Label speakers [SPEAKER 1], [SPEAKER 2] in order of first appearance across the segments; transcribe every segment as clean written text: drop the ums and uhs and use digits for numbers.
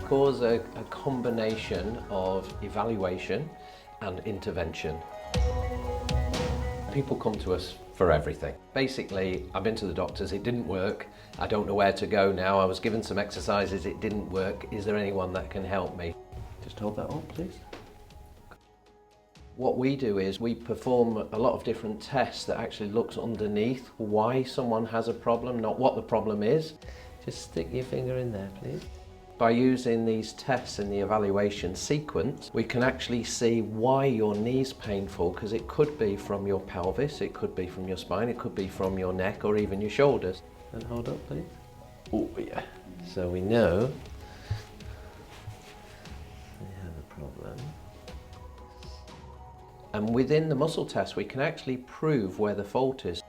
[SPEAKER 1] Cause a combination of evaluation and intervention. People come to us for everything. Basically, I've been to the doctors, it didn't work, I don't know where to go now, I was given some exercises, it didn't work, is there anyone that can help me? Just hold that up, please. What we do is we perform a lot of different tests that actually looks underneath why someone has a problem, not what the problem is. Just stick your finger in there, please. By using these tests in the evaluation sequence, we can actually see why your knee's painful, because it could be from your pelvis, it could be from your spine, it could be from your neck or even your shoulders. And hold up, please. Oh yeah. So we know we have a problem. And within the muscle test, we can actually prove where the fault is.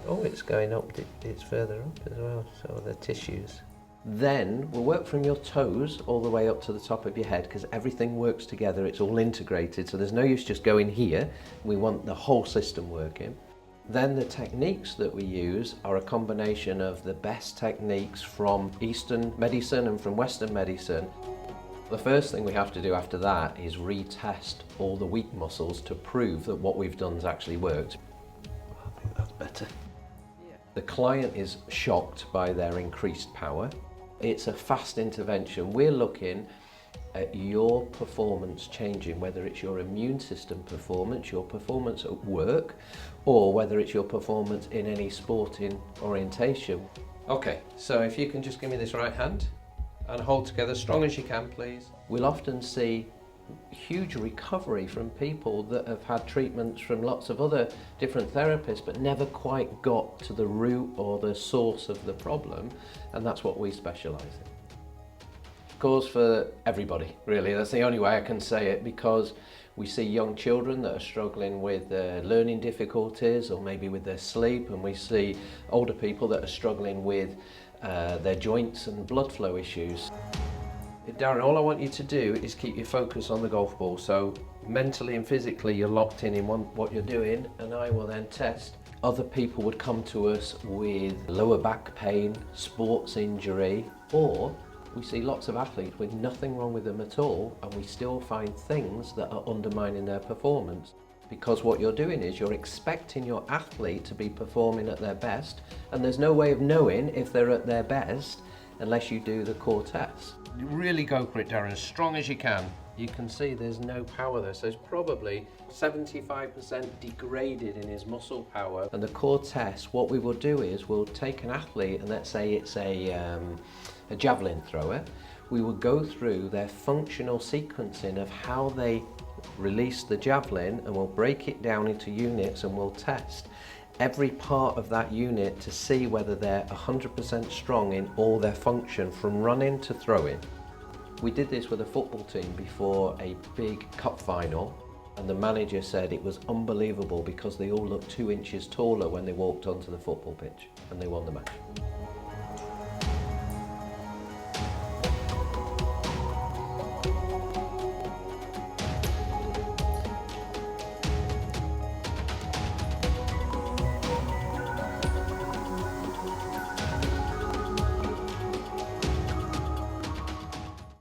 [SPEAKER 1] Oh, it's going up, it's further up as well, so the tissues. Then we'll work from your toes all the way up to the top of your head, because everything works together, it's all integrated, so there's no use just going here. We want the whole system working. Then the techniques that we use are a combination of the best techniques from Eastern medicine and from Western medicine. The first thing we have to do after that is retest all the weak muscles to prove that what we've done's actually worked. I think that's better. The client is shocked by their increased power. It's a fast intervention. We're looking at your performance changing, whether it's your immune system performance, your performance at work, or whether it's your performance in any sporting orientation. Okay, so if you can just give me this right hand and hold together as strong as you can, please. We'll often see huge recovery from people that have had treatments from lots of other different therapists but never quite got to the root or the source of the problem, and that's what we specialise in. Cause for everybody, really, that's the only way I can say it, because we see young children that are struggling with learning difficulties or maybe with their sleep, and we see older people that are struggling with their joints and blood flow issues. Darren, all I want you to do is keep your focus on the golf ball, so mentally and physically you're locked in what you're doing, and I will then test. Other people would come to us with lower back pain, sports injury, or we see lots of athletes with nothing wrong with them at all, and we still find things that are undermining their performance. Because what you're doing is you're expecting your athlete to be performing at their best, and there's no way of knowing if they're at their best unless you do the core tests. You really go for it, Darren, as strong as you can. You can see there's no power there, so it's probably 75% degraded in his muscle power. And the core test, what we will do is we'll take an athlete, and let's say it's a javelin thrower. We will go through their functional sequencing of how they release the javelin, and we'll break it down into units, and we'll test every part of that unit to see whether they're 100% strong in all their function, from running to throwing. We did this with a football team before a big cup final, and the manager said it was unbelievable because they all looked 2 inches taller when they walked onto the football pitch, and they won the match.